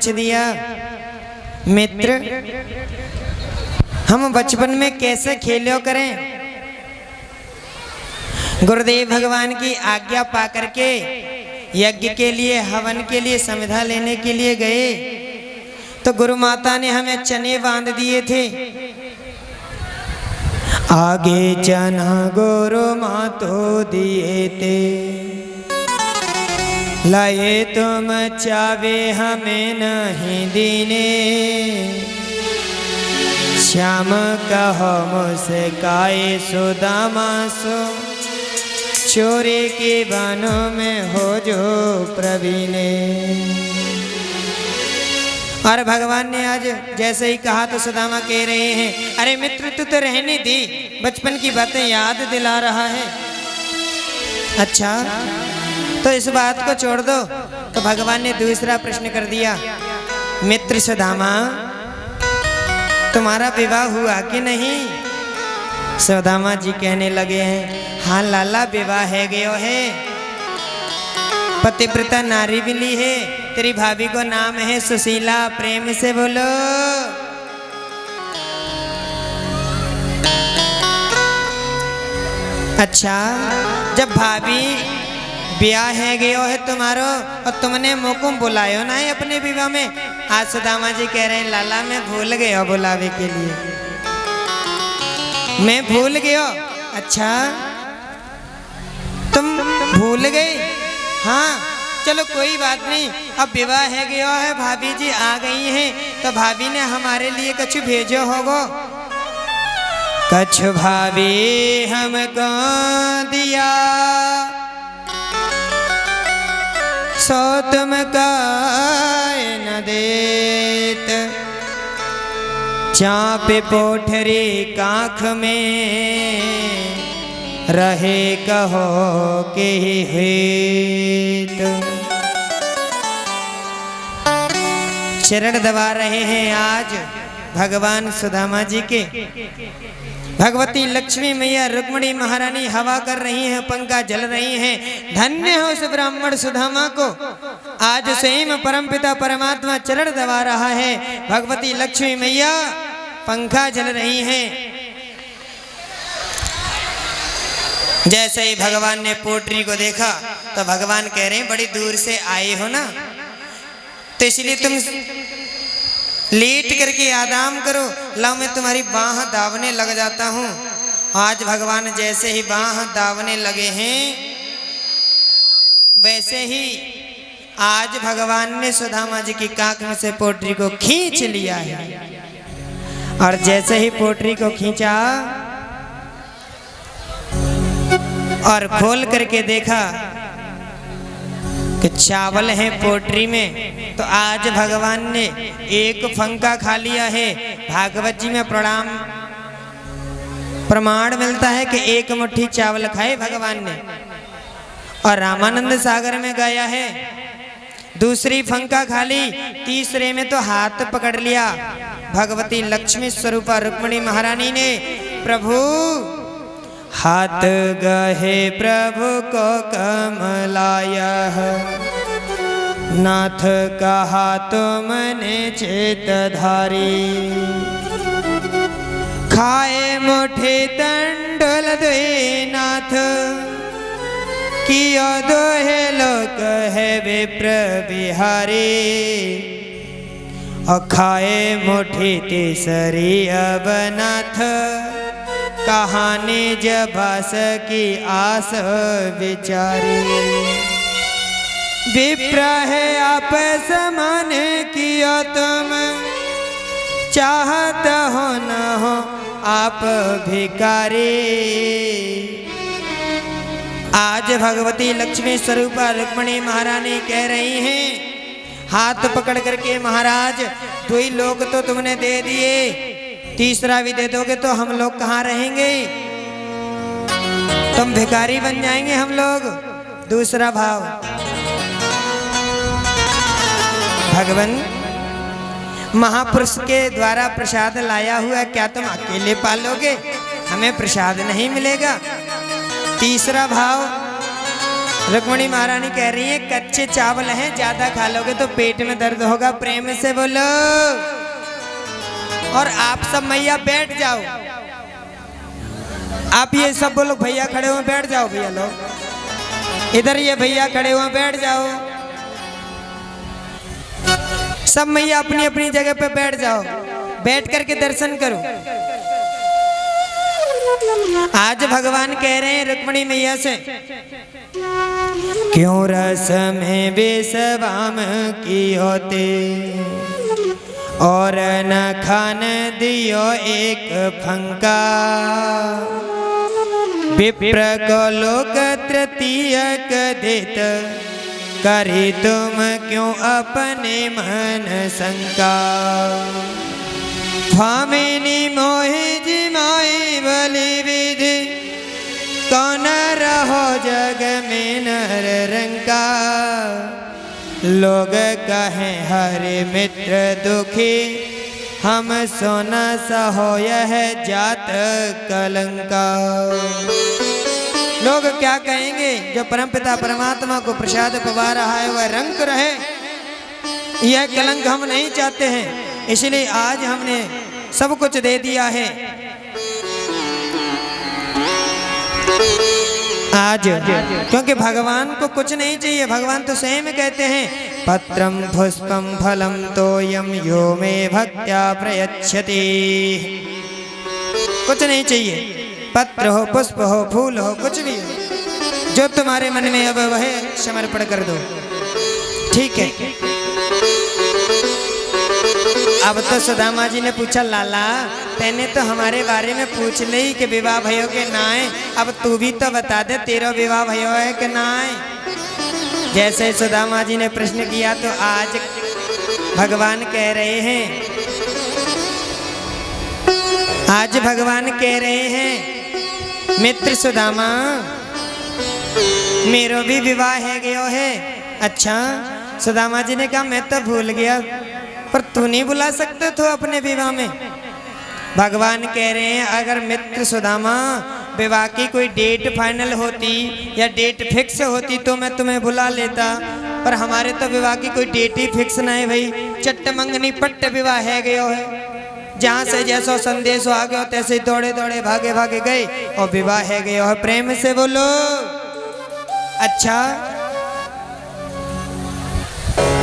पूछ दिया, मित्र हम बचपन में कैसे खेलो करें। गुरुदेव भगवान की आज्ञा पा करके यज्ञ के लिए, हवन के लिए, संविधा लेने के लिए गए तो गुरु माता ने हमें चने बांध दिए थे। आगे चना गुरु मातो दिए थे, लाए तुम चावे हमें नहीं दीने। श्याम कहो मुस्काए सुदामा सो, चोरी के बानों में हो जो प्रवीणे। और भगवान ने आज जैसे ही कहा तो सुदामा कह रहे हैं, अरे मित्र तू तो रहने दी, बचपन की बातें याद दिला रहा है। अच्छा तो इस बात को छोड़ दो। तो भगवान ने दूसरा प्रश्न कर दिया, मित्र सुदामा तुम्हारा विवाह हुआ कि नहीं। सुदामा जी कहने लगे हैं, हाँ लाला विवाह है गयो है, पतिव्रता नारी मिली है, तेरी भाभी को नाम है सुशीला। प्रेम से बोलो। अच्छा जब भाभी ब्याह है गयो है तुम्हारो और तुमने मोकुम बुलायो ना है अपने विवाह में। आज सुदामा जी कह रहे हैं, लाला मैं भूल गया बुलावे के लिए, मैं भूल गया। अच्छा तुम भूल गए। हाँ चलो कोई बात नहीं, अब विवाह है गया है, भाभी जी आ गई हैं तो भाभी ने हमारे लिए कछु भेजो होगो। कछु भाभी हमको दिया सो तुम न देत, चाँप पोठरी काख में रहे कहो के हेत। चरण दबा रहे हैं आज भगवान सुदामा जी के। भगवती लक्ष्मी मैया रुक्मिणी महारानी हवा कर रही हैं, पंखा जल रही हैं। धन्य हो उस ब्राह्मण सुदामा को, आज स्वयं परमपिता परमात्मा चरण दबा रहा है। भगवती लक्ष्मी मैया पंखा जल रही हैं। जैसे ही भगवान ने पोटरी को देखा तो भगवान कह रहे हैं, बड़ी दूर से आए हो ना तो इसलिए तुम लेट करके आराम करो, लाओ मैं तुम्हारी बाह दावने लग जाता हूँ। आज भगवान जैसे ही बाह दावने लगे हैं वैसे ही आज भगवान ने सुदामा जी की काख में से पोटरी को खींच लिया है। और जैसे ही पोटरी को खींचा और खोल करके देखा कि चावल है पोटरी में, तो आज भगवान ने एक फंका खा लिया है। भागवत जी में प्रमाण मिलता है कि एक मुट्ठी चावल खाए भगवान ने। और रामानंद सागर में गया है, दूसरी फंका खा ली, तीसरे में तो हाथ पकड़ लिया। भगवती लक्ष्मी स्वरूपा रुक्मिणी महारानी ने, प्रभु हाथ गहे प्रभु को कमलाया, नाथ कहा तुमने चेत धारी। खाए मुठे तंडुल दे नाथ, कियो दोहे लोक है विप्र बिहारी। और खाए मुठी तीसरी अब नाथ, कहानी जभास की आस विचारी। विप्र है आप समान कियो तुम, चाहत हो न हो आप भिकारी। आज भगवती लक्ष्मी स्वरूपा रुक्मिणी महारानी कह रही हैं, हाथ पकड़ करके महाराज 2 ही लोग तो तुमने दे दिए, तीसरा भी दे दोगे तो हम लोग कहाँ रहेंगे, तुम भिखारी बन जाएंगे हम लोग। दूसरा भाव, भगवान महापुरुष के द्वारा प्रसाद लाया हुआ क्या तुम अकेले पालोगे, हमें प्रसाद नहीं मिलेगा। तीसरा भाव, रुक्मणी महारानी कह रही है कच्चे चावल हैं, ज्यादा खा लोगे तो पेट में दर्द होगा। प्रेम से बोलो। और आप सब मैया बैठ जाओ। आप ये सब बोलो, भैया खड़े हुए बैठ जाओ। भैया लोग इधर, ये भैया खड़े हुए बैठ जाओ। सब मैया अपनी अपनी जगह पे बैठ जाओ, बैठ करके दर्शन करो। आज भगवान कह रहे हैं रुक्मणी मैया से, क्यों रस में बेसवाम की होते और न खान दियो एक फंका। विप्र को लोक तृतीयक देत करी तुम क्यों अपने मन शंका। भामिनी मोहि जिमाई बलि विधि कौन रहो जग में नर रंका। लोग कहें हरे मित्र दुखी हम सोना सहो यह जात कलंका। लोग क्या कहेंगे? जो परमपिता परमात्मा को प्रसाद पवा रहा है वह रंक रहे, यह कलंक हम नहीं चाहते हैं। इसलिए आज हमने सब कुछ दे दिया है। आज क्योंकि भगवान को कुछ नहीं चाहिए। भगवान तो स्वयं कहते हैं पत्रम पुष्पम फलम तोयम यो मे भक्त्या प्रयच्छति। कुछ नहीं चाहिए, पत्र हो, पुष्प हो, फूल हो, कुछ भी हो, जो तुम्हारे मन में अब वह समर्पण कर दो। ठीक है। अब तो सुदामा जी ने पूछा, लाला तेने तो हमारे बारे में पूछ ली कि विवाह भयो के ना है, अब तू भी तो बता दे तेरा विवाह भयो है कि ना है। जैसे सुदामा जी ने प्रश्न किया तो आज भगवान कह रहे हैं, आज भगवान कह रहे हैं मित्र सुदामा मेरो भी विवाह है गयो है। अच्छा। सुदामा जी ने कहा मैं तो भूल गया, पर तू नहीं बुला सकते थे अपने विवाह में। भगवान कह रहे हैं अगर मित्र सुदामा विवाह की कोई डेट फाइनल होती या डेट फिक्स होती तो मैं तुम्हें बुला लेता, पर हमारे तो विवाह की कोई डेट ही फिक्स नहीं भाई। चट्ट मंगनी पट्ट विवाह है गयो है, जहाँ से जैसा संदेश आ गया तैसे दौड़े दौड़े भागे भागे गए और विवाह है गयो है। प्रेम से बोलो। अच्छा,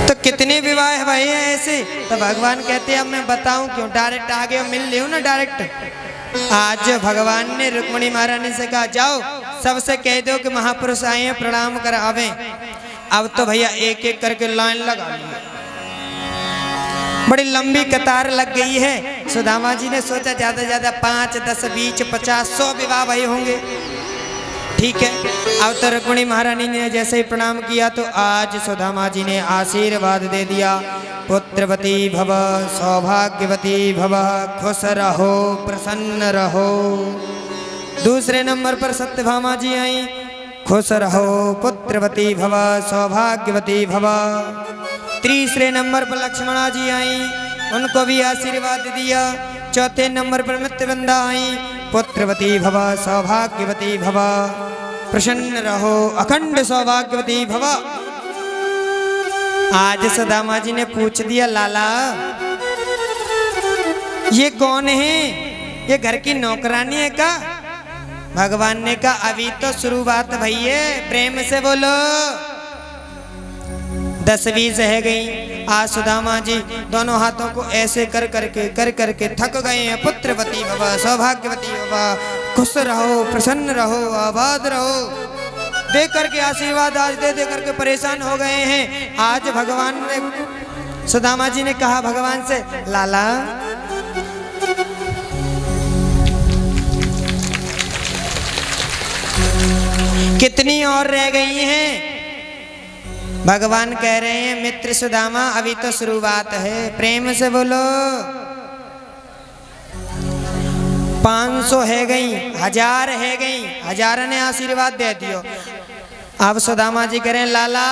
तो कितने विवाह है भाई ऐसे? तो भगवान कहते हैं अब मैं बताऊं क्यों, डायरेक्ट आगे मिल लियो ना डायरेक्ट। आज भगवान ने रुक्मणी महारानी से कहा जाओ सबसे कह दो कि महापुरुष आए हैं, प्रणाम कर आवे। अब तो भैया एक एक करके लाइन लगा ली, बड़ी लंबी कतार लग गई है। सुदामा जी ने सोचा ज्यादा ज्यादा 5, 10, 20, 50, 100 विवाह भाई होंगे। ठीक है। अब तो रुक्मणी महारानी ने जैसे ही प्रणाम किया तो आज सुदामा जी ने आशीर्वाद दे दिया, पुत्रवती भव, सौभाग्यवती भव, खुश रहो, प्रसन्न रहो। दूसरे नंबर पर सत्यभामा जी आई, खुश रहो, पुत्रवती भव, सौभाग्यवती भव। तीसरे नंबर पर लक्ष्मणा जी आई, उनको भी आशीर्वाद दिया। चौथे नंबर पर मित्रवृंदा आई, पुत्रवती भव, सौभाग्यवती भव, प्रसन्न रहो, अखंड सौभाग्यवती भव। आज सुदामा जी ने पूछ दिया लाला ये कौन है, ये घर की नौकरानी है का? भगवान ने कहा अभी तो शुरुआत भैया, प्रेम से बोलो। 10-20 रह गई। आज सुदामा जी दोनों हाथों को ऐसे कर करके थक गए हैं। पुत्रवती भव, सौभाग्यवती भव, खुश रहो, प्रसन्न रहो, आबाद रहो, दे करके आशीर्वाद आज दे करके परेशान हो गए हैं। आज भगवान ने, सुदामा जी ने कहा भगवान से, लाला कितनी और रह गई हैं? भगवान कह रहे हैं मित्र सुदामा अभी तो शुरुआत है। प्रेम से बोलो। 500 है गई, 1000 है गई, 1000 ने आशीर्वाद दे दियो। अब सुदामा जी कह रहे हैं लाला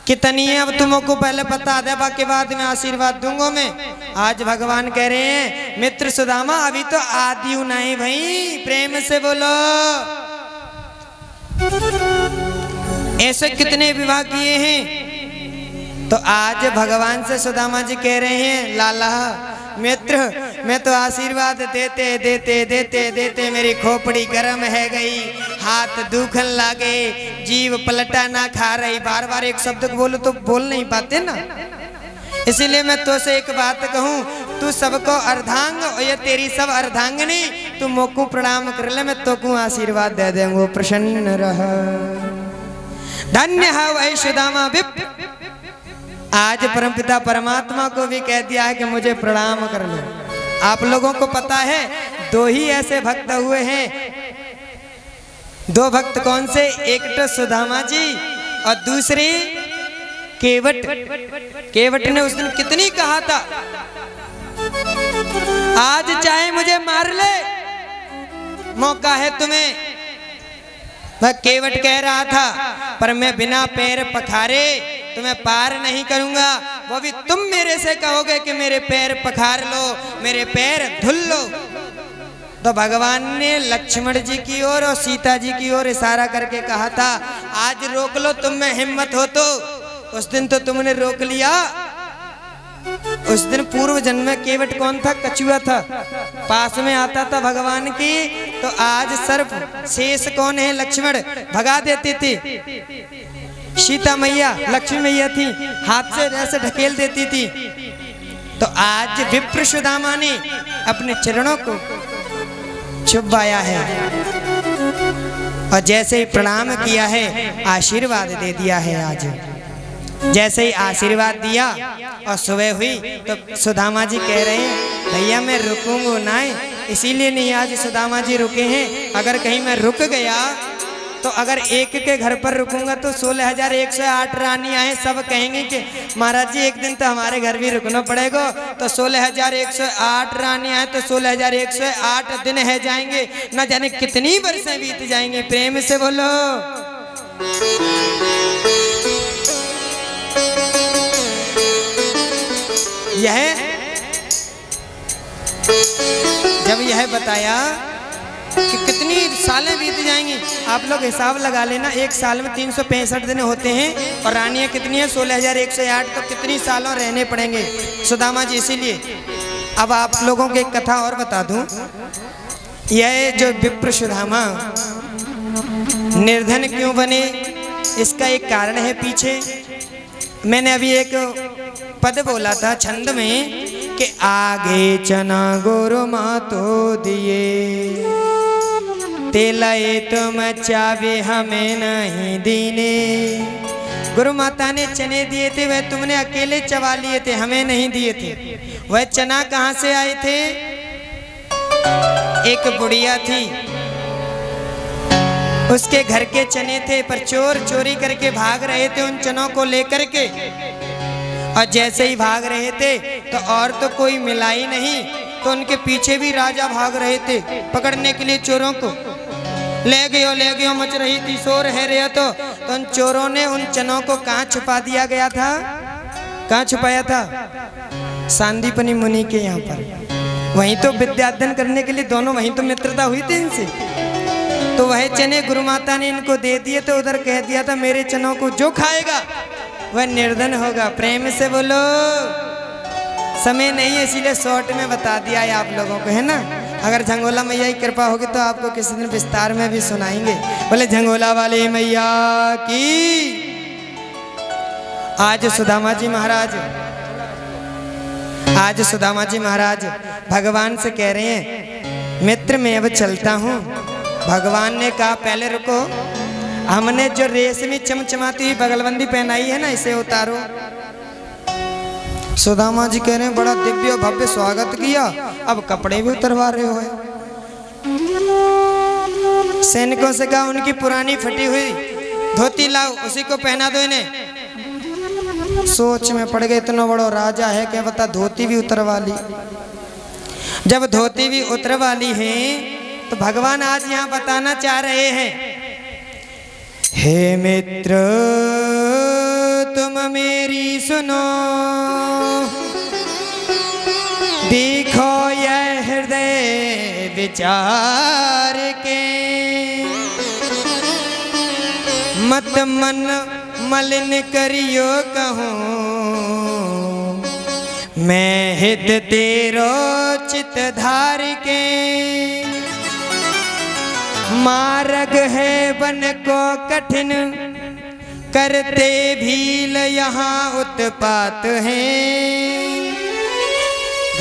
कितनी है अब तुमको पहले बता दे, बाकी बाद में आशीर्वाद दूंगा मैं। आज भगवान कह रहे हैं मित्र सुदामा अभी तो आदि नहीं भाई। प्रेम से बोलो। ऐसे कितने विवाह किए हैं। तो आज भगवान से सुदामा जी कह रहे हैं, लाला मित्र, मैं तो आशीर्वाद देते देते देते देते मेरी खोपड़ी गर्म है गई, हाथ दुखन लागे, जीव पलटा ना खा रही। बार बार एक शब्द बोलो तो बोल नहीं पाते ना, इसीलिए मैं तो से एक बात कहूँ, तू सबको अर्धांग और ये तेरी सब अर्धांगिनी, तू मोकू प्रणाम कर ले, मैं तो को आशीर्वाद दे देंगे, प्रसन्न रह। धन्य है वही सुदामा विप्र। आज परमपिता परमात्मा को भी कह दिया है कि मुझे प्रणाम कर लो। आप लोगों को पता है दो ही ऐसे भक्त हुए हैं, दो भक्त कौन से, एक तो सुदामा जी और दूसरे केवट। केवट ने उस दिन कितनी कहा था, आज चाहे मुझे मार ले, मौका है तुम्हें। वह केवट कह रहा था, पर मैं बिना पैर पखारे तुम्हें पार नहीं करूंगा। वो भी तुम मेरे से कहोगे कि मेरे पैर पखार लो, मेरे पैर धुल लो। तो भगवान ने लक्ष्मण जी की ओर और सीता जी की ओर इशारा करके कहा था, आज रोक लो, तुम में हिम्मत हो तो। उस दिन तो तुमने रोक लिया। उस दिन पूर्व जन्म में केवट कौन था, कछुआ था, पास में आता था भगवान की। तो आज सर्प शेष कौन है, लक्ष्मण, भगा देते थे। सीता मैया लक्ष्मी मैया थी, हाथ से ऐसे ढकेल देती थी। तो आज विप्र सुदामा ने अपने चरणों को छुपाया है और जैसे ही प्रणाम किया है, आशीर्वाद दे दिया है। आज जैसे ही आशीर्वाद दिया और सुबह हुई तो सुदामा जी कह रहे हैं, भैया मैं रुकूंगा ना, इसीलिए नहीं आज सुदामा जी रुके हैं। अगर कहीं मैं रुक गया तो अगर एक के घर पर रुकूंगा तो 16,108 रानी आए, सब कहेंगे कि महाराज जी एक दिन तो हमारे घर भी रुकना पड़ेगा। तो 16,108 रानी आए तो 16,108 दिन है जाएंगे, न जाने कितनी वर्षें बीत जाएंगे। प्रेम से बोलो। यह जब यह बताया कि कितनी सालें बीत जाएंगी, आप लोग हिसाब लगा लेना, एक साल में 365 दिन होते हैं और रानियां कितनी है, 16,108। तो कितनी सालों रहने पड़ेंगे सुदामा जी। इसीलिए अब आप लोगों को एक कथा और बता दूं। यह जो विप्र सुदामा निर्धन क्यों बने, इसका एक कारण है पीछे। मैंने अभी एक पद बोला था छंद में कि आगे चना गोरु मातो दिए, तेलाए तुम चावे हमें नहीं दीने। गुरु माता ने चने दिए थे, वह तुमने अकेले चबा लिए थे, हमें नहीं दिए थे। वह चना कहाँ से आए थे, एक बुढ़िया थी, उसके घर के चने थे, पर चोर चोरी करके भाग रहे थे उन चनों को लेकर के। और जैसे ही भाग रहे थे तो और तो कोई मिला ही नहीं, तो उनके पीछे भी राजा भाग रहे थे पकड़ने के लिए चोरों को। ले गयो मच रही थी, शोर है रहा। तो उन चोरों ने उन चनों को कहाँ छुपा दिया गया था, कहाँ छुपाया था, सांदीपनी मुनि के यहाँ पर। वहीं तो विद्याध्ययन करने के लिए दोनों, वहीं तो मित्रता हुई थी इनसे। तो वह चने गुरु माता ने इनको दे दिए। तो उधर कह दिया था, मेरे चनों को जो खाएगा वह निर्धन होगा। प्रेम से बोलो। समय नहीं है इसीलिए शॉर्ट में बता दिया है आप लोगों को, है ना। अगर झंगोला मैया की कृपा होगी तो आपको किसी दिन विस्तार में भी सुनाएंगे। बोले झंगोला वाली मैया की। आज सुदामा जी महाराज भगवान से कह रहे हैं, मित्र मैं अब चलता हूँ। भगवान ने कहा पहले रुको, हमने जो रेशमी चमचमाती हुई बगलबंदी पहनाई है ना, इसे उतारो। सुदामा जी कह रहे हैं, बड़ा दिव्य भव्य स्वागत किया, अब कपड़े भी उतरवा रहे हो। सैनिकों से कहा उनकी पुरानी फटी हुई धोती लाओ, उसी को पहना दो इन्हें। सोच में पड़ गए, इतना बड़ा राजा है, क्या पता धोती भी उतरवा ली। जब धोती भी उतरवा ली है तो भगवान आज यहाँ बताना चाह रहे हैं, हे मित्र तुम मेरी सुनो, देखो यह हृदय विचार के, मत मन मलिन करियो कहूँ, मैं हित तेरो चित धार के। मार्ग है वन को कठिन, करते भील यहाँ उत्पात है।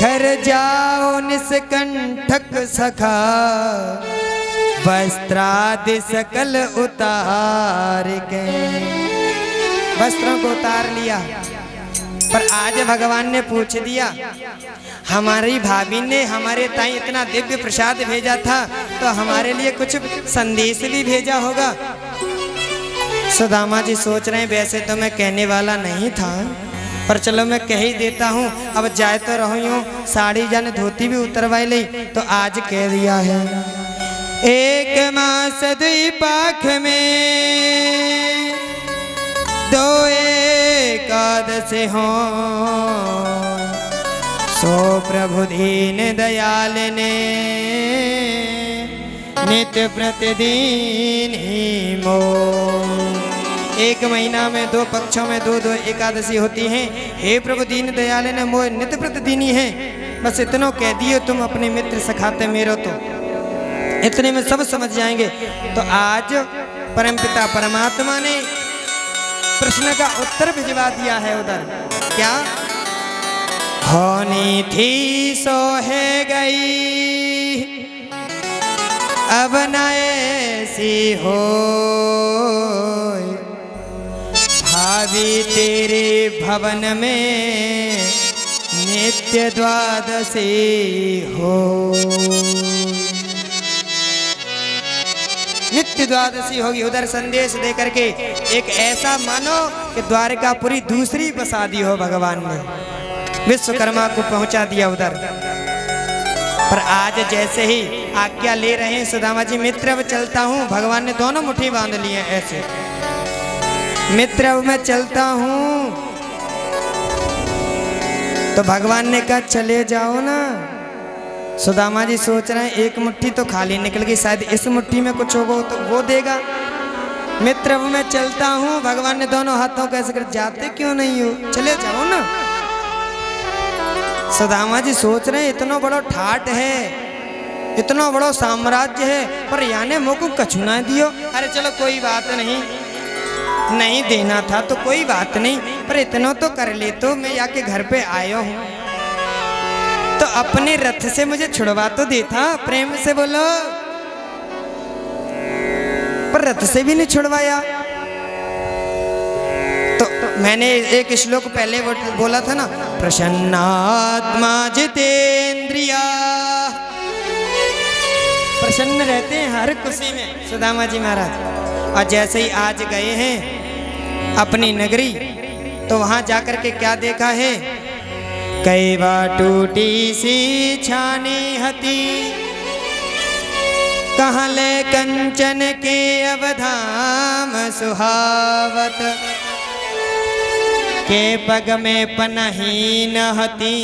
घर जाओ निष्कंठक सखा, वस्त्रादि सकल उतार के। वस्त्रों को उतार लिया, पर आज भगवान ने पूछ दिया, हमारी भाभी ने हमारे ताई इतना दिव्य प्रसाद भेजा था, तो हमारे लिए कुछ संदेश भी भेजा होगा। सुदामा जी सोच रहे हैं वैसे तो मैं कहने वाला नहीं था, पर चलो मैं कह ही देता हूँ। अब जाए तो रहो, साड़ी जाने धोती भी उतरवाई ली, तो आज कह दिया है। एक मास दुई पाख में दो एकादशी हो, सो प्रभु दीन दयाल ने नित्य प्रतिदिन ही मो। एक महीना में दो पक्षों में दो दो एकादशी होती हैं। हे प्रभु दीन दयाल ने मोह नित्य प्रतिदिन ही है। बस इतना कह दियो तुम अपने मित्र सखाते मेरो, तो इतने में सब समझ जाएंगे। तो आज परमपिता परमात्मा ने प्रश्न का उत्तर भिजवा दिया है उधर। क्या होनी थी सो है गई, अब न ऐसी हो। भाभी तेरे भवन में नित्य द्वादशी हो। नित्य द्वादशी होगी। उधर संदेश दे करके एक ऐसा मानो कि द्वारकापुरी दूसरी बसा दी हो भगवान ने, विश्वकर्मा को पहुंचा दिया उधर। पर आज जैसे ही आज्ञा ले रहे हैं सुदामा जी, मित्र अब चलता हूँ। भगवान ने दोनों मुट्ठी बांध लिए ऐसे, मित्र अब मैं चलता हूँ। तो भगवान ने कहा चले जाओ ना। सुदामा जी सोच रहे हैं एक मुट्ठी तो खाली निकल गई, शायद इस मुट्ठी में कुछ होगा तो वो देगा। मित्र अब मैं चलता हूँ। भगवान ने दोनों हाथों को ऐसे कर, जाते क्यों नहीं हो, चले जाओ ना। सुदामा जी सोच रहे हैं इतना बड़ा ठाट है, इतना बड़ा साम्राज्य है, पर याने मुँह को कछु ना दियो। अरे चलो कोई बात नहीं, नहीं देना था तो कोई बात नहीं, पर इतना तो कर ले, तो मैं जाके घर पे आया हूँ तो अपने रथ से मुझे छुड़वा तो देता, प्रेम से बोलो। पर रथ से भी नहीं छुड़वाया। तो मैंने एक श्लोक पहले बोला था ना, प्रसन्नात्मा जितेंद्रिया। प्रसन्न रहते हैं हर खुशी में सुदामा जी महाराज। और जैसे ही आज गए हैं अपनी नगरी, तो वहां जाकर के क्या देखा है, कई बार टूटी सी छानी हती, कहाँ ले कंचन के अवधाम सुहावत, के पग में पनही न हती,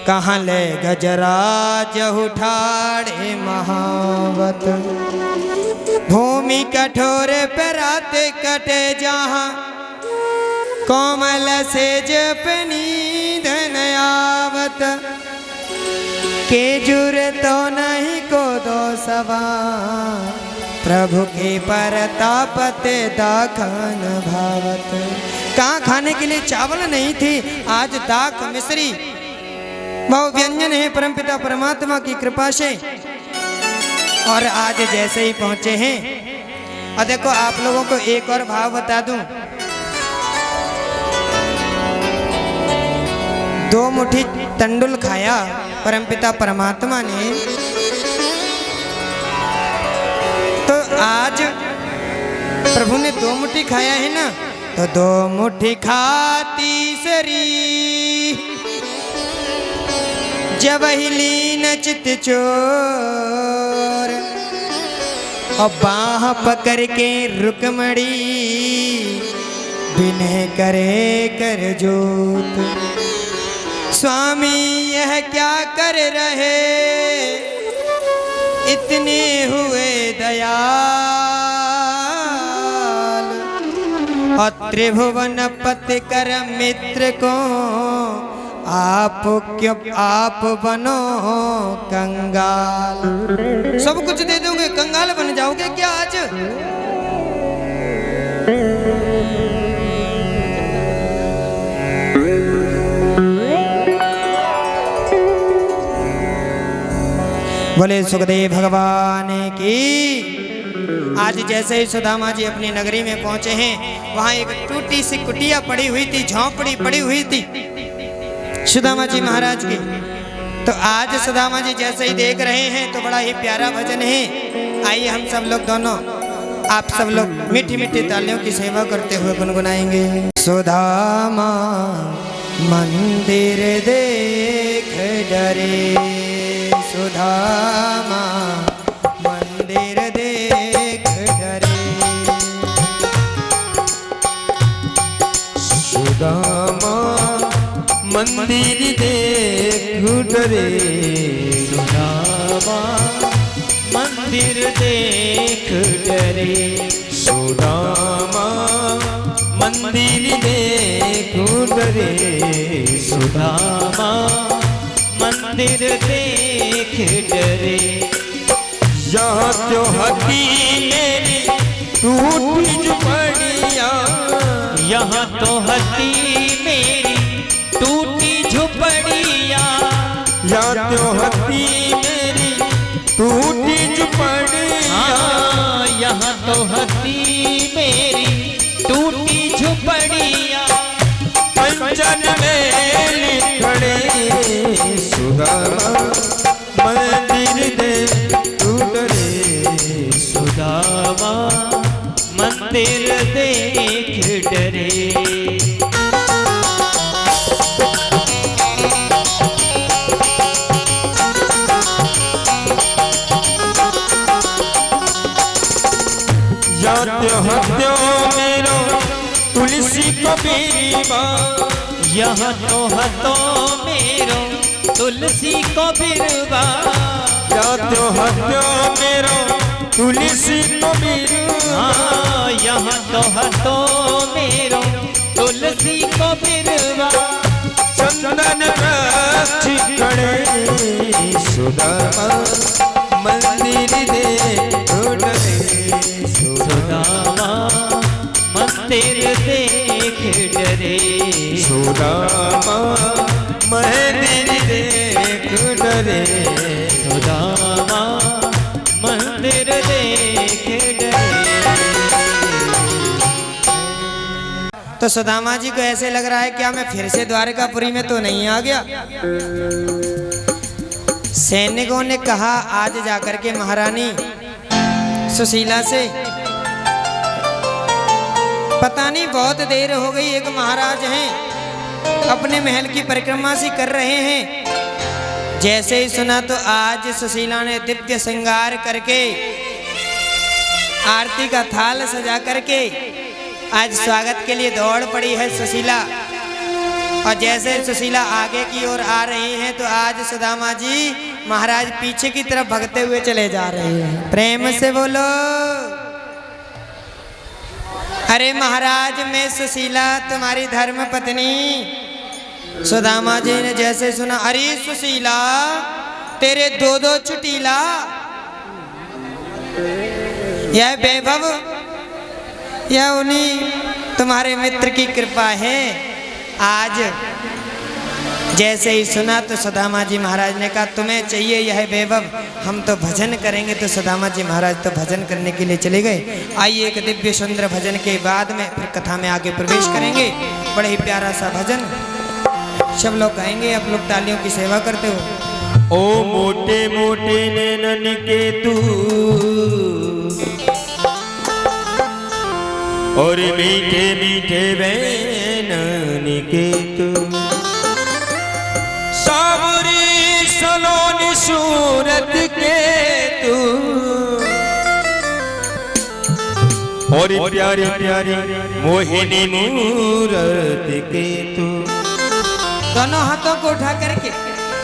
कहाँ ले गजराज उठाड़े महावत। भूमि कठोर पे रात कटे जहाँ, कोमल सेज पे नींद न आवत, के जुर तो नहीं को दो सवा, प्रभु के परताप ते दाखन भावत। कहाँ खाने के लिए चावल नहीं थी, आज दाख मिश्री बहु व्यंजन है परमपिता परमात्मा की कृपा से। और आज जैसे ही पहुंचे हैं, और देखो आप लोगों को एक और भाव बता दूं, 2 मुट्ठी तंडुल खाया परमपिता परमात्मा ने, तो आज प्रभु ने 2 मुट्ठी खाया है ना, तो 2 मुट्ठी खाती सरी, जब ही लीन चित चोर, और बाह पकड़ के रुकमणी विनय करे कर जोत। स्वामी यह क्या कर रहे, इतने हुए दयाल, और त्रिभुवन पति कर मित्र को आप क्यों आप बनो कंगाल। सब कुछ दे दोगे, कंगाल बन जाओगे क्या आज? बोले सुखदेव भगवान की। आज जैसे ही सुदामा जी अपनी नगरी में पहुंचे हैं, वहां एक टूटी सी कुटिया पड़ी हुई थी, झोंपड़ी पड़ी हुई थी सुदामा जी महाराज की। तो आज सुदामा जी जैसे ही देख रहे हैं तो बड़ा ही प्यारा भजन है। आइए हम सब लोग दोनों, आप सब लोग मीठी मीठी तालियों की सेवा करते हुए गुनगुनाएंगे। सुदामा मंदिर देख डरे, सुदामा मंदिर देख डरे, सुदामा मंदिर देख डरे, सुदामा मंदिर देख डरे, सुदामा मंदिर देख डरे, सुदामा मंदिर देख डरे। यहाँ तो हकी मेरी टूटी झुपड़िया, यहाँ तो हती मेरी टूटी झुपड़िया, यहाँ तो हकी मेरी टूटी झुपड़िया, यहाँ तो हती मेरी टूटी झुपड़िया। पंचन में लिखड़े, सुदामा मंदिर देख डरे, सुदामा मंदिर देख डरे। यात्यो हत्यो मेरो तुलसी को बीबा, यहाँ तो हतो मेरो तुलसी को बिरवा, यात्यो हत्यो मेरो तुलसी को बीबा, यहाँ तो हतो मेरो तुलसी को बिरवा। चंदन वृक्ष खड़े, सुदामा मंदिर देख डरे, सुदामा मंदिर देख डरे, सुदामा मंदिर देख डरे, सुदामा मंदिर देख डरे। तो सुदामा जी को ऐसे लग रहा है क्या मैं फिर से द्वारकापुरी में तो नहीं आ गया। सैनिकों ने कहा आज जाकर के महारानी सुशीला से, पता नहीं बहुत देर हो गई, एक महाराज हैं अपने महल की परिक्रमा सी कर रहे हैं। जैसे ही सुना तो आज सुशीला ने दिव्य श्रृंगार करके आरती का थाल सजा करके आज स्वागत के लिए दौड़ पड़ी है सुशीला। और जैसे सुशीला आगे की ओर आ रही हैं तो आज सुदामा जी महाराज पीछे की तरफ भगते हुए चले जा रहे हैं। प्रेम से बोलो, अरे महाराज मैं सुशीला तुम्हारी धर्म पत्नी। सुदामा जी ने जैसे सुना, अरे सुशीला तेरे दो दो चुटीला, यह वैभव यह उन्हीं तुम्हारे मित्र की कृपा है। आज जैसे ही सुना तो सुदामा जी महाराज ने कहा तुम्हें चाहिए यह वैभव, हम तो भजन करेंगे। तो सुदामा जी महाराज तो भजन करने के लिए चले गए। आइए एक दिव्य सुंदर भजन के बाद में फिर कथा में आगे प्रवेश करेंगे। बड़ा ही प्यारा सा भजन सब लोग गाएंगे, आप लोग तालियों की सेवा करते हो। ओ मोटे मोटे नैनन के तू और मीठे मीठे बैनन के तू, सावरी सलोनी सूरत के तू, और प्यारी प्यारी मोहिनी मूरत के तू। दोनों हाथों को उठा करके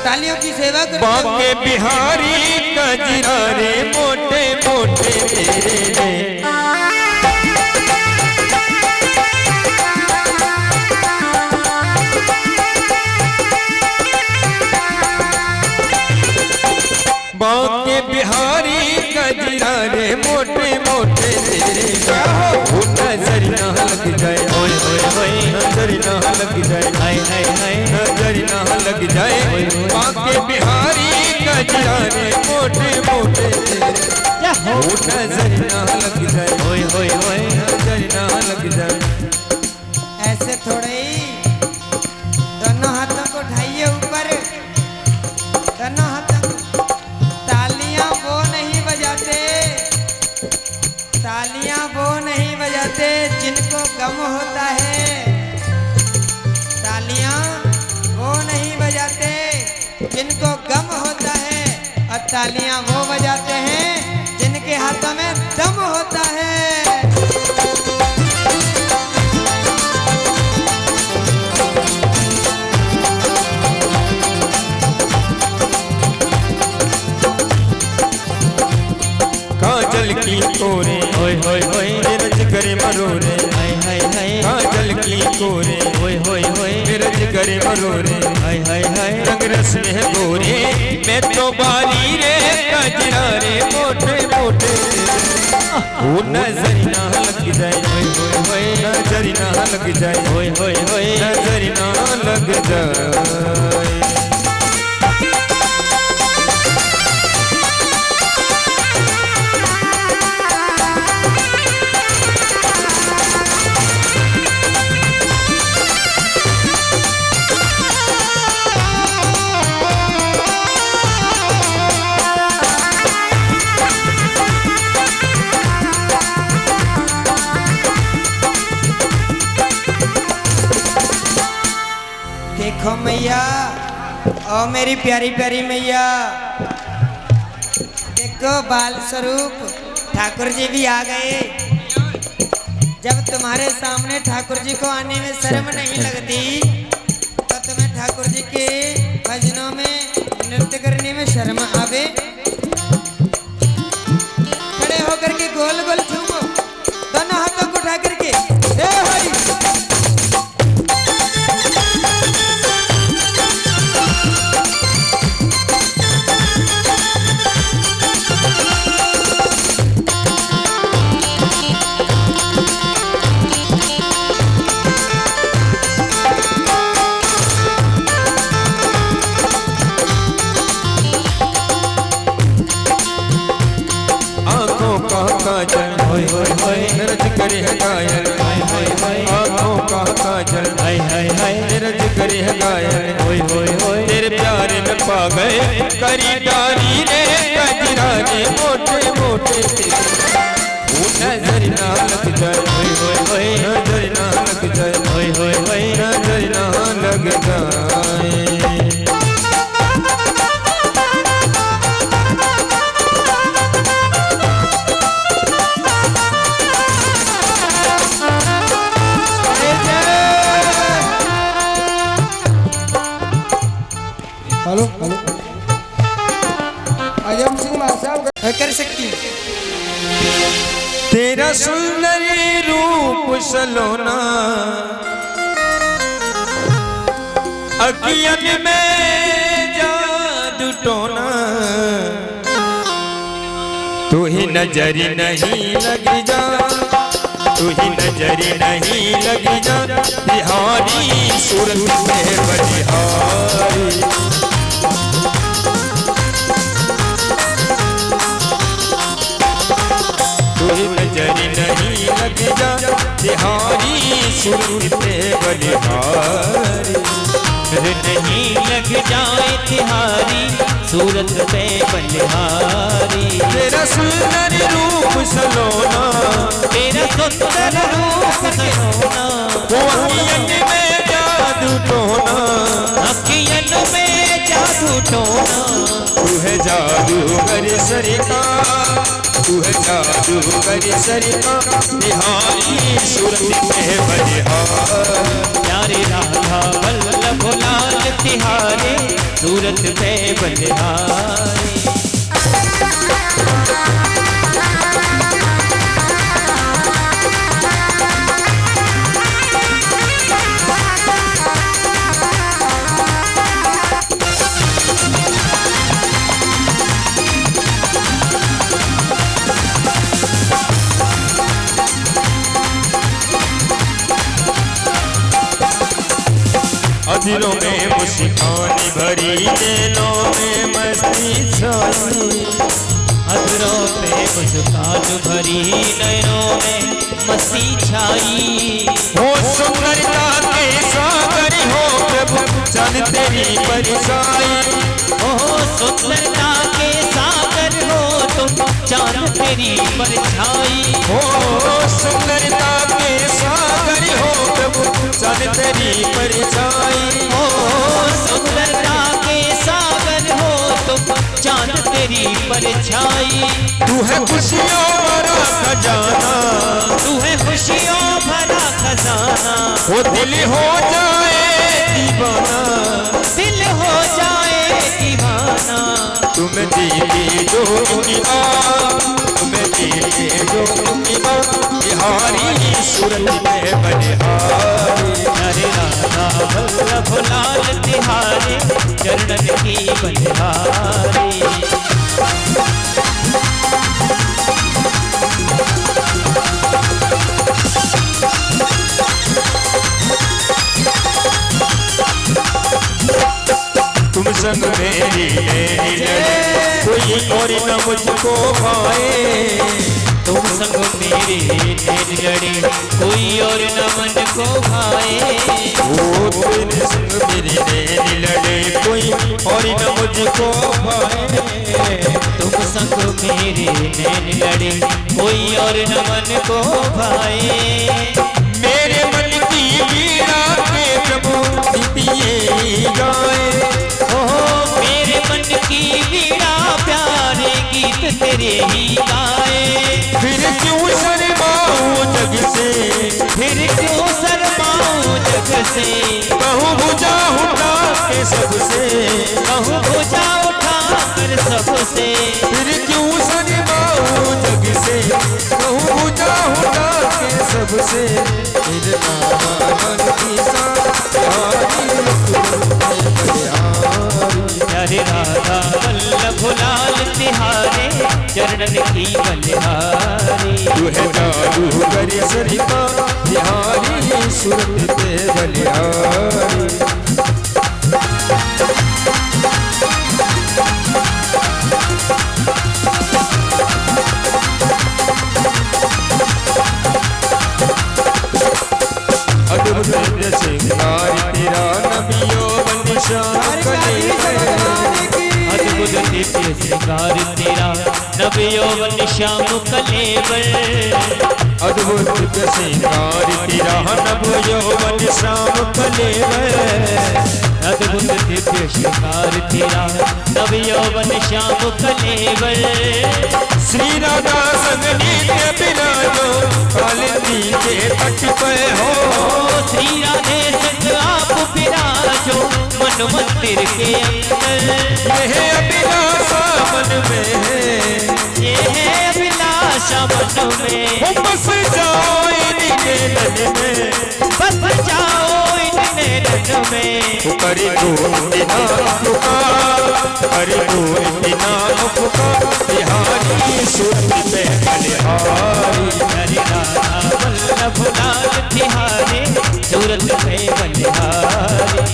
तालियों की सेवा करते हो। बांके बिहारी कजरारे मोटे मोटे तेरे बांके बिहारी गजरा रे मोटे मोटे तेरे क्या हो नजर ना लग जाए ओए ओए ओए नजर ना लग जाए हाय हाय हाय नजर ना लग जाए बांके बिहारी गजरा रे मोटे मोटे तेरे क्या हो नजर ना लग जाए ओए ओए ओए नजर ना लग जाए। ऐसे थोड़े ही, दोनों हाथों को उठाइए ऊपर, दोनों हाथों को। तालियां वो नहीं बजाते, तालियां वो नहीं बजाते जिनको गम होता है। तालियां वो नहीं बजाते जिनको गम होता है, और तालियां वो बजाते हैं जिनके हाथों में दम होता है। काजल की कोरे ओए ओए ओए रज करे मरोरे हाय हाय हाय काजल की कोरे ओए ओए ओए रज करे मरोरे हाय हाय हाय रंग रस में गोरे मैं तो बाली रे गजरा रे मोटे मोटे वो नजर ना लग जाए नजर ना लग जाए ओए ओए ओए नजर ना लग जाए। देखो मैया, ओ मेरी प्यारी प्यारी मैया, देखो बाल स्वरूप ठाकुर जी भी आ गए। जब तुम्हारे सामने ठाकुर जी को आने में शर्म नहीं लगती, तो तुम्हें ठाकुर जी के भजनों में नृत्य करने में शर्म आवे। खड़े होकर के गोल गोल झूमो, दोनों हाथों को उठा करके हे हरि। काजल ओए ओए ओए रज करे है गायल हाय हाय हाय आँखों का काजल हाय हाय हाय रज करे है गायल ओए ओए ओए तेरे प्यार में पा गए करीदारी रे गजरा रे मोटे मोटे वो नजर ना लग जाए ओए ओए ओए नजर ना लग जाए ओए ओए ओए नजर ना लग जाए। हेलो हेलो अजम सिंह मां साहब कर सकती हूँ। तेरा सुंदर रूप सलोना अखियन में जादू टोना तू ही नजर नहीं लगी जा तू ही नजर नहीं लगी जा बिहारी सूरत में बलिहारी नजर नहीं लग जा बिहारी सूरत में बलिहारी नहीं लग जाए तिहारी सूरत पे बलिहारी। तेरा सुंदर रूप सलोना तेरा सुंदर रूप सलोना वो अखियन में जादू टोना अखियन में जादू टोना तू है जादूगर सरिता तू है जादूगर सरिता बिहारी सूरत में बलिहारी प्यारे राधा वल्लभ लाल तिहारी सूरत पे बलिहारी। अधरों में मुस्कान भरी नैनों में मस्ती छाई अधरों पे मुस्कान भरी नैनों में मस्ती छाई हो सुंदरता के सागर हो प्रभु चल तेरी परछाई ओ सुंदरता के सागर हो तुम चांद तेरी परछाई हो सुंदरता के सागर हो प्रभु चल तेरी परछाई ओ सुंदरता के सागर हो तुम चांद तेरी परछाई तू है खुशियों भरा खजाना तू है खुशियों भरा खजाना वो दिल हो जाए दीवाना दिल हो जाए दीवाना तुम दिए जो तुम्हें दिए जो बिहारी सूरत में बनिहारी हरे राधा वल्लभ लाल तिहारे चरणन की बलिहारी तुम संग मेरी नैनी लड़े कोई और न मुझको पाए तुम संग मेरे नैन लड़े कोई और न मन को भाए ओ तेरे संग मेरी नैनी लड़े कोई और न मुझको पाए तुम संग मेरे नैन लड़े कोई और न मन को भाए मेरे मन की वीणा के प्रभु गीतिए गाए मेरे मन की वीणा प्यारे गीत तेरे ही गाए फिर क्यों शर्माऊं जग से फिर क्यों शर्माऊं जग से कहूँ भुजा उठा के सबसे कहूँ भुजा उठा कर सबसे फिर क्यों शर्माऊं जग से कहूँ भुजा उठा के सबसे फिर नाम की हरे राधा वल्लभ लाल तिहारे चरणन की बलिहारी तू है जादूगर सरिता बिहारी सूरत पे बलिहारी अद्भुत श्रृंगार तेरा नबियों निशान अद्भुत दिव्य श्रृंगार तेरा नव यौवन श्याम कलेवर अद्भुत श्रृंगार तेरा नव यौवन श्याम कलेवर अद्भुत दिव्य श्रृंगार तेरा नव यौवन श्याम कलेवर श्री राधा संग नित्य विराजो कालिंदी के तट पे हो श्री राधे संग आप विराजो मन मंदिर के अंदर यह अभिलाषा मन में है ये है अभिलाषा मन में बस जाओ इनके नैन में बस जाओ इन नैनन में कर दो इतना पुकार कर दो इतना पुकार बिहारी सूरत पे बलिहारी हरे राधा वल्लभ लाल तिहारे सूरत में बलिहारी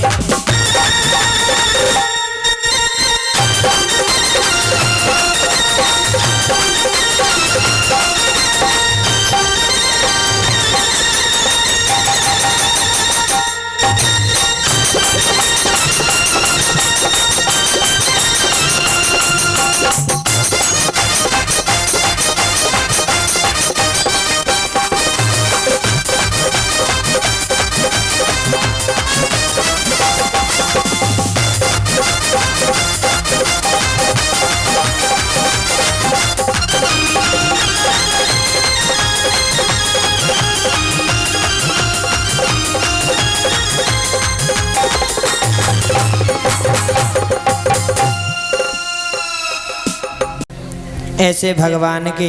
ऐसे भगवान के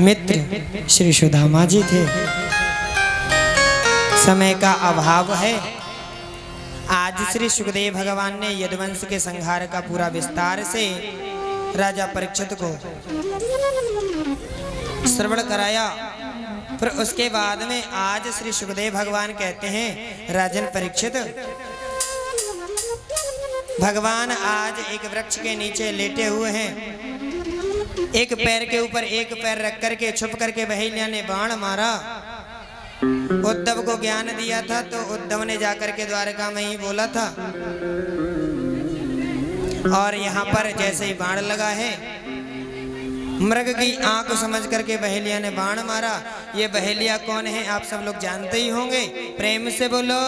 मित्र श्री सुदामा जी थे। समय का अभाव है। आज श्री सुखदेव भगवान ने यदुवंश के संहार का पूरा विस्तार से राजा परीक्षित को श्रवण कराया। फिर उसके बाद में आज श्री सुखदेव भगवान कहते हैं, राजन परीक्षित, भगवान आज एक वृक्ष के नीचे लेटे हुए हैं। एक पैर के ऊपर एक पैर रख करके छुप करके बहेलिया ने बाण मारा। उद्धव को ज्ञान दिया था तो उद्धव ने जाकर के द्वारका में ही बोला था। और यहाँ पर जैसे ही बाण लगा है, मृग की आंख समझ करके बहेलिया ने बाण मारा। ये बहेलिया कौन है आप सब लोग जानते ही होंगे, प्रेम से बोलो।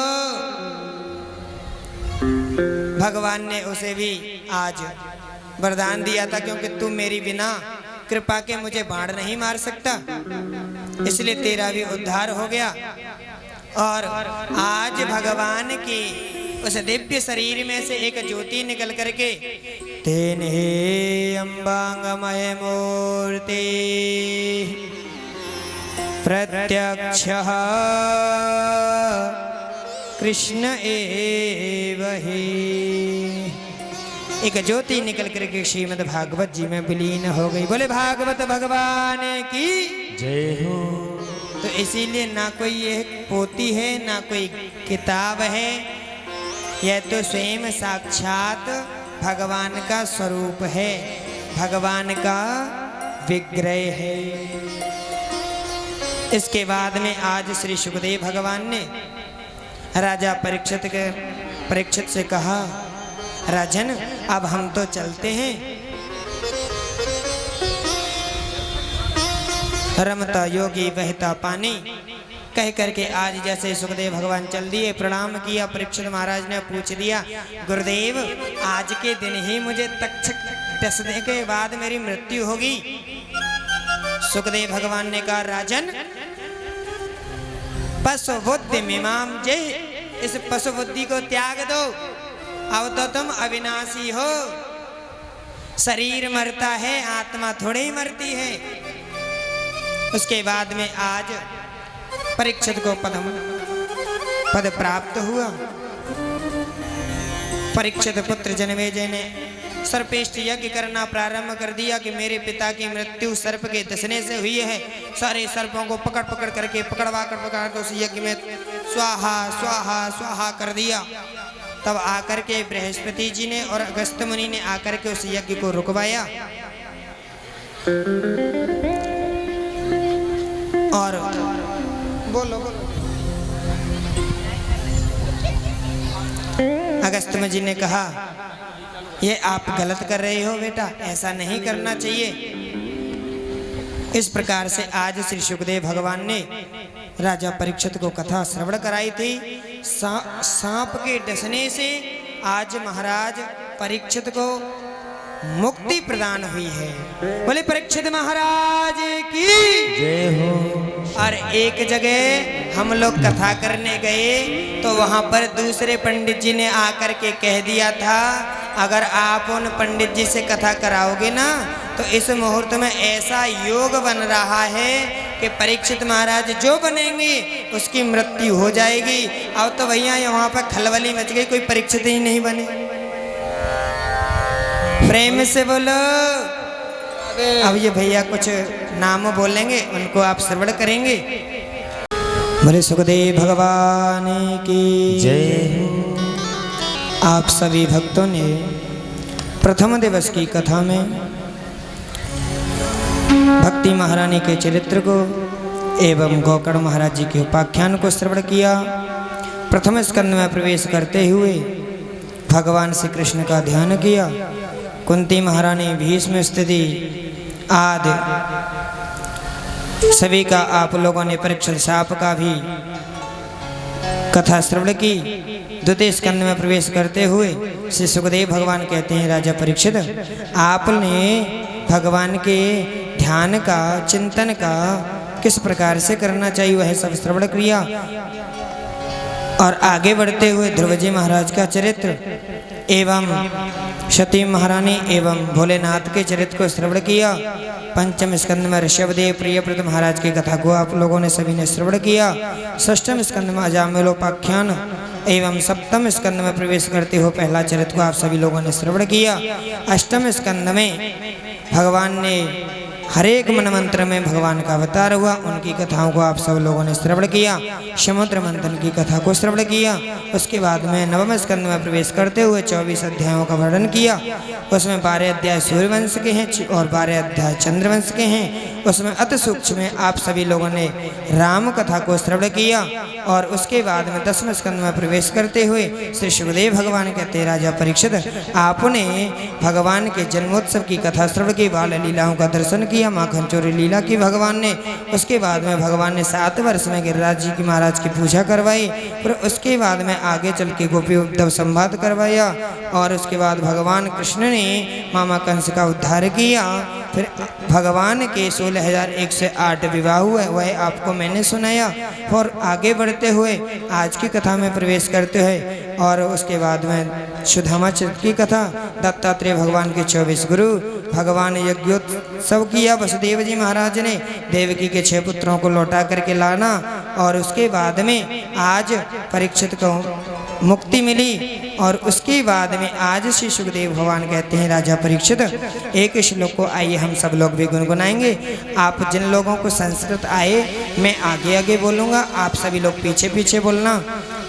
भगवान ने उसे भी आज वरदान दिया था, क्योंकि तू मेरी बिना कृपा के मुझे बाण नहीं मार सकता, इसलिए तेरा भी उद्धार हो गया। और आज भगवान की उस दिव्य शरीर में से एक ज्योति निकल करके तेन हे अम्बांगमय मूर्ति प्रत्यक्षः कृष्ण एव ही, एक ज्योति निकल करके श्रीमद् भागवत जी में विलीन हो गई। बोले भागवत भगवान की जय हो। तो इसीलिए ना कोई ये पोती है ना कोई किताब है, यह तो स्वयं साक्षात भगवान का स्वरूप है, भगवान का विग्रह है। इसके बाद में आज श्री सुखदेव भगवान ने राजा परीक्षित से कहा, राजन अब हम तो चलते हैं। रमता योगी बहता पानी कह करके आज जैसे सुखदेव भगवान चल दिए। प्रणाम किया। परीक्षित महाराज ने पूछ दिया, गुरुदेव आज के दिन ही मुझे तक्षक डसने के बाद मेरी मृत्यु होगी। सुखदेव भगवान ने कहा, राजन पशु बुद्धि मीमाम जय, इस पशु बुद्धि को त्याग दो। अब तो तुम अविनाशी हो, शरीर मरता है आत्मा थोड़े ही मरती है। उसके बाद में आज परीक्षित को पद प्राप्त हुआ। परीक्षित पुत्र जनमेजय ने सर्पेष्ट यज्ञ करना प्रारंभ कर दिया कि मेरे पिता की मृत्यु सर्प के दसने से हुई है। सारे सर्पों को पकड़ करके पकड़ कर उस यज्ञ में स्वाहा स्वाहा स्वाहा कर दिया। तब आकर के बृहस्पति जी ने और अगस्त मुनि ने आकर के उस यज्ञ को रुकवाया और बोलो अगस्त मुनि जी ने कहा, ये आप गलत कर रहे हो बेटा, ऐसा नहीं करना चाहिए। इस प्रकार से आज श्री सुखदेव भगवान ने राजा परीक्षित को कथा श्रवण कराई थी। सांप के डसने से आज महाराज परीक्षित को मुक्ति प्रदान हुई है। बोले परीक्षित महाराज की जय हो। और एक जगह हम लोग कथा करने गए तो वहां पर दूसरे पंडित जी ने आकर के कह दिया था, अगर आप उन पंडित जी से कथा कराओगे ना तो इस मुहूर्त में ऐसा योग बन रहा है कि परीक्षित महाराज जो बनेंगे उसकी मृत्यु हो जाएगी। अब तो भैया यहाँ पर खलबली मच गई, कोई परीक्षित ही नहीं बने। प्रेम से बोलो। अब ये भैया कुछ नाम बोलेंगे, उनको आप श्रवण करेंगे। बोले सुखदेव भगवान की जय हो। आप सभी भक्तों ने प्रथम दिवस की कथा में भक्ति महारानी के चरित्र को एवं गोकर्ण महाराज जी के उपाख्यान को श्रवण किया। प्रथम स्कंद में प्रवेश करते हुए भगवान श्री कृष्ण का ध्यान किया। कुंती महारानी भीष्म स्थिति आदि सभी का आप लोगों ने परीक्षित शाप का भी कथा श्रवण की। द्वितीय स्कंद में प्रवेश करते हुए श्री सुखदेव भगवान कहते हैं, राजा परीक्षित आपने भगवान के ध्यान का चिंतन का किस प्रकार से करना चाहिए वह सब श्रवण किया। और आगे बढ़ते हुए ध्रुव जी महाराज का चरित्र एवं सती महारानी एवं भोलेनाथ के चरित्र को श्रवण किया। पंचम स्कंद में ऋषभदेव प्रियव्रत महाराज की कथा को आप लोगों ने सभी ने श्रवण किया। षष्ठम स्कंद में अजामिलोपाख्यान एवं सप्तम स्कंद में प्रवेश करते हुए पहला चरित्र को आप सभी लोगों ने श्रवण किया। अष्टम स्कंद में भगवान ने हर एक मन मंत्र में भगवान का अवतार हुआ। उनकी कथाओं को आप सब लोगों ने श्रवण किया। समुद्र मंथन की कथा को श्रवण किया। उसके बाद में नवम स्कंद में प्रवेश करते हुए 24 अध्यायों का वर्णन किया। उसमें 12 अध्याय सूर्यवंश के हैं और 12 अध्याय चंद्रवंश के हैं। उसमें अति सूक्ष्म में आप सभी लोगों ने राम कथा को श्रवण किया। और उसके बाद में 10वें स्कंद में प्रवेश करते हुए श्री सुखदेव भगवान कहते राजा परीक्षित, आपने भगवान के जन्मोत्सव की कथा श्रवण की, बाल लीलाओं का दर्शन किया, माखन चोरी लीला की भगवान ने। उसके बाद में भगवान ने 7 वर्ष में गिरिराज जी की महाराज की पूजा करवाई। फिर उसके बाद में आगे चल के गोपी उद्धव संवाद करवाया। और उसके बाद भगवान कृष्ण ने मामा कंस का उद्धार किया। फिर भगवान के 16,108 विवाह हुए, वह आपको मैंने सुनाया। और आगे बढ़ते हुए आज की कथा में प्रवेश करते हुए और उसके बाद में सुदामा चरित्र की कथा, दत्तात्रेय भगवान के 24 गुरु, भगवान यज्ञोत्सव किया वसुदेव जी महाराज ने, देवकी के 6 पुत्रों को लौटा करके लाना। और उसके बाद में आज परीक्षित को मुक्ति मिली। और उसके बाद में आज श्री सुखदेव भगवान कहते हैं राजा परीक्षित, एक श्लोक को आइए हम सब लोग भी गुनगुनाएंगे। आप जिन लोगों को संस्कृत आए मैं आगे आगे बोलूँगा, आप सभी लोग पीछे पीछे बोलना।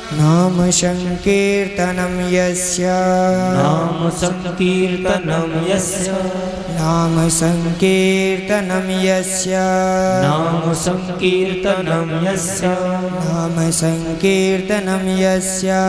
नाम संकीर्तनम यस्य, नाम संकीर्तनम यस्य, नाम संकीर्तनम यस्य, नाम संकीर्तनम यस्य, नाम संकीर्तनम यस्य,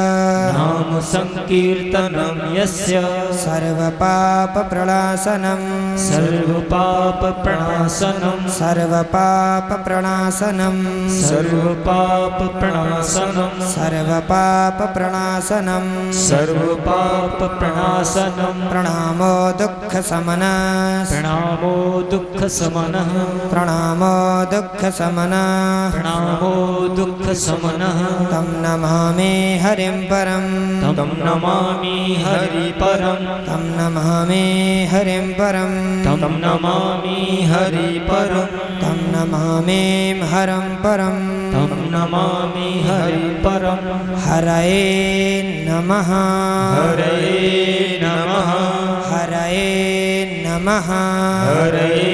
नाम संकीर्तनम यस्य, सर्वपाप प्रणाशनम, सर्वपाप प्रणाशनम, सर्वपाप प्रणाशनम, सर्वपाप प्रणाशनम, सर्वपाप प्रणाशनम, सर्वपाप प्रणाशनम, प्रणामो दुःख समनः, प्रणामो दुःख समनः, प्रणामो दुःख समनः, प्रणामो दुःख समनः, तं नमामि हरिं परं, तं नमामि हरि परं, तं नमामि हरिं परं, तं नमामि हरि परं, तं नमामि हरं परं, तं नमामि हरि परं। हरये नमः, हरये नमः, हरये नमः, हरये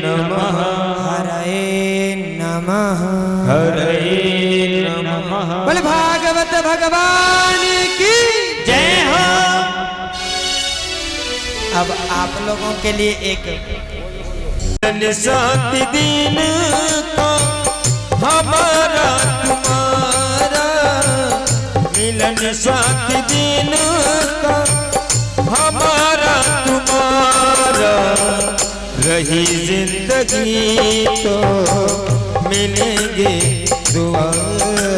नमः, हरये नमः, हरये नमः। बोल भागवत भगवान की जय हो। अब आप लोगों के लिए एक सात दिन का हमारा तुम्हारा मिलन, 7 दिन का हमारा तुम्हारा, रही जिंदगी तो मिलेंगे दोबारा,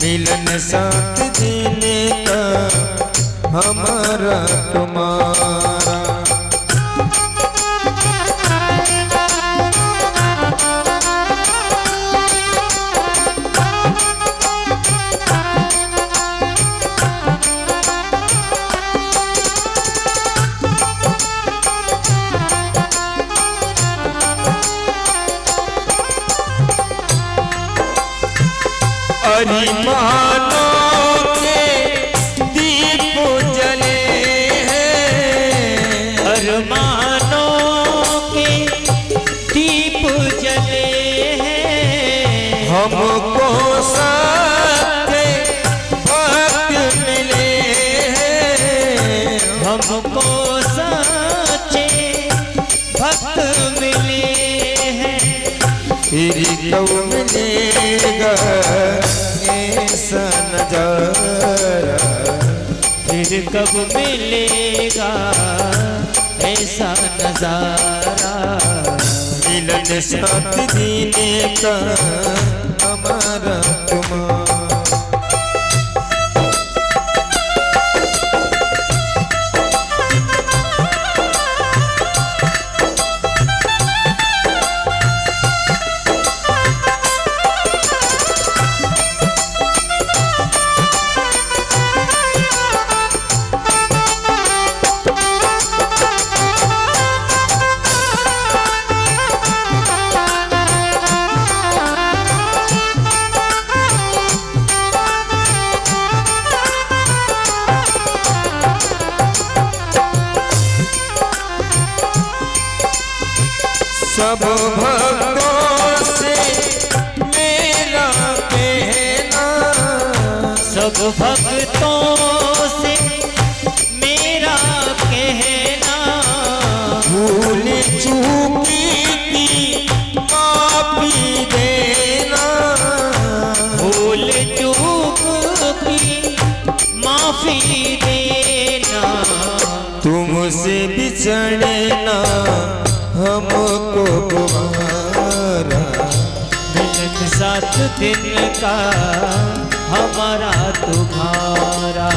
मिलन 7 दिन का हमारा तुम्हारा। अरिमानों के दीप जले हैं, अरमानों के दीप जले हैं, हमको सच्चे भक्त मिले हैं, हमको सच्चे भक्त मिले हैं। फिर तो मिलेगा ऐसा नजारा, फिर कब मिलेगा ऐसा नजारा, मिलन 7 दिन का हमारा तुम्हारा। सब भक्तों से मेरा कहना, सब भक्तों से मेरा कहना, भूल चूकी की माफी देना, भूल चूक की माफी देना, तुमसे बिछड़ना हमको गुमारा, मिलन साथ दिन का हमारा तुम्हारा,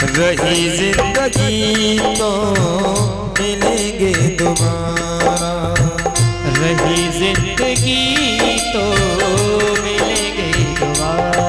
रही जिंदगी तो मिलेंगे दोबारा, रही जिंदगी तो मिलेंगे दोबारा।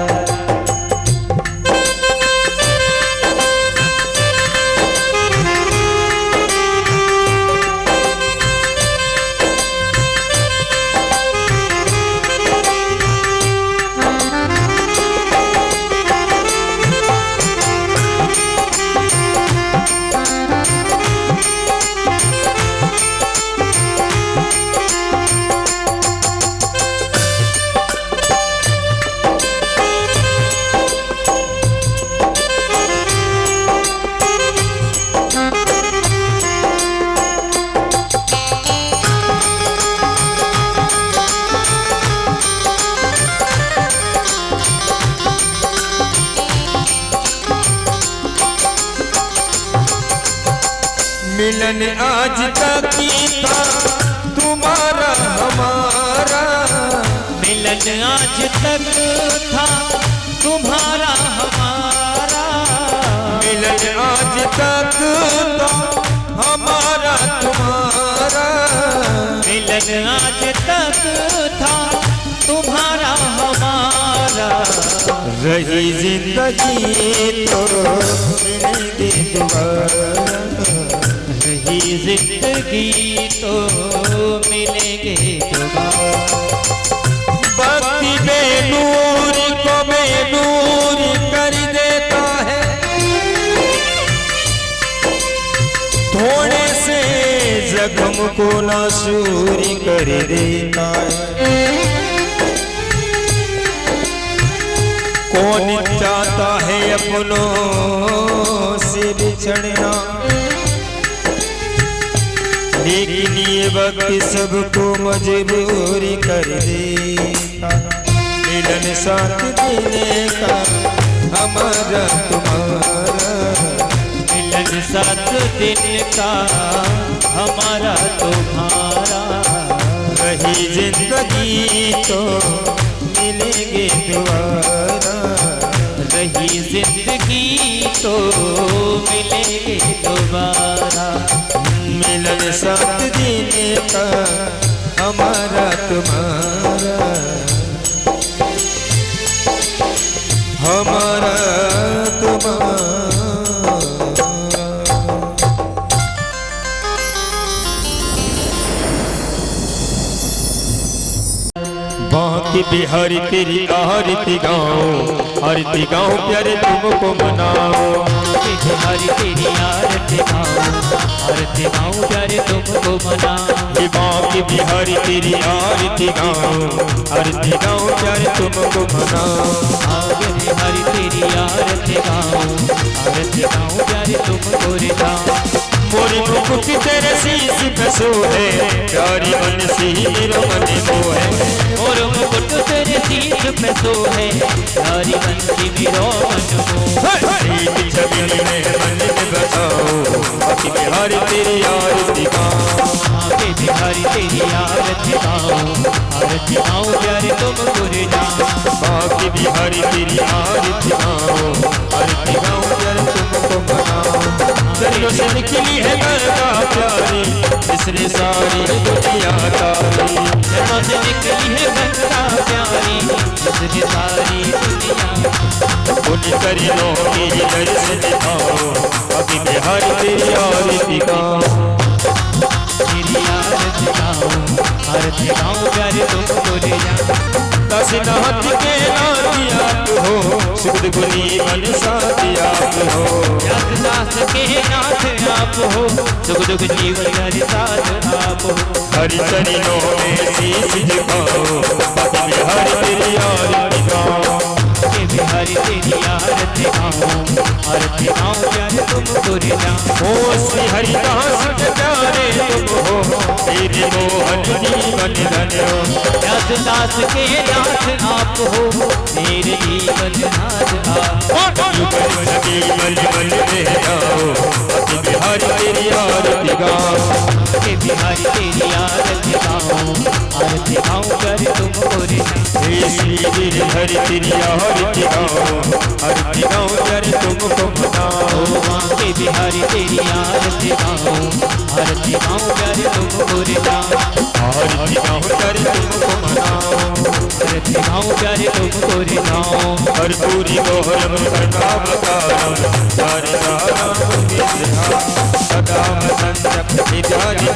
मिलन आज तक ही था तुम्हारा हमारा, मिलन आज तक था तुम्हारा हमारा, मिलन आज तक था हमारा तुम्हारा, मिलन आज तक था तुम्हारा हमारा, रही जिंदगी तो मिलेंगे दोबारा, रही जिंदगी तो मिलेंगे दोबारा। भक्ति बेनूर को बेनूर कर देता है, थोड़े से जख्म को नासूर कर देता है, कौन चाहता है अपनों से बिछड़ना, लेकिन ये वक्त सबको मजबूर कर देता, मिलन साथ देने का हमारा तुम्हारा, मिलन साथ दिन का हमारा तुम्हारा, रही जिंदगी तो मिलेंगे दोबारा, रही जिंदगी तो मिलेंगे दोबारा, मिलन साथ देने का हमारा तुम्हारा, हमारा तुम्हारा। बाकी बिहारी तेरी आरती गाओ, आरती गाओ प्यारे तुमको मनाओ, हरी तेरी आरती गाऊं, आरती गाऊं प्यारे तुमको मनाऊं, बाकी बिहारी तेरी आरती गाओ, आरती गाओ प्यारे तुमको मनाओ, हरी तेरी आरती गाऊं, आरती गाऊं प्यारे तुमको रिझाऊं, मोरी मुकुट तेरे शीश पे सोहे, प्यारी बंसी मेरो मन मोहे, और मुकुट तेरे शीश पे सोहे, प्यारी बंसी मेरो मन मोहे, एक छवि में मन में बसाओ, बाकी बिहारी तेरी आरती गाओ, आके बिहारी तेरी आरती गाऊं, आरती गाऊं प्यारे तुमको रिझाऊं, बाकी बिहारी तेरी आरती गाओ, आरती गाओ प्यारे तुमको मनाओ, चलो से निकली है गंगा प्यारी, इसने सारी दुनिया तारी, जन्मों से निकली है गंगा प्यारी, इसकी सारी दुनिया, उन करीनों की दर्शन दिखाओ, बाकी बिहारी तेरी आरती गाओ, तेरी आरती गाऊं, आरती गाऊं प्यारे तुमको रिझाऊं, दशनाथ के नाती आप हो, सुख गुनी बन साथी आप हो, दास के नाथ आप हो, सुख दुख जीवन हरि साथ आप हो, हरि चरणों में शीश झुकाओ पति बिहारी तेरी आरती गाओ के बिहारी तेरी आरती गाऊं आरती गाऊं प्यारे तुमको रे जाऊं ओ श्री हरिदास के प्यारे तुम हो तेरे मोहन जीवन धन्य हो दास के नाथ आप हो मेरे जीवन नाथ आप युगल सभी मल मल में जाओ पति बिहारी तेरी आरती गाओ के बिहारी तेरी आरती गाऊं कर तुमको रे हे श्री गिरिधर तेरी आरती गाओ आरती गाओ कर तुमको मनाओ माँ के बिहारी तेरी आरती गाऊं कर तुमको रे आरती गाओ कर तुमको मनाओ आरती गाऊं कर तुमको रे कर्पूरी गौरम करुणावतारम सारदारम सदा वसंत विद्याधि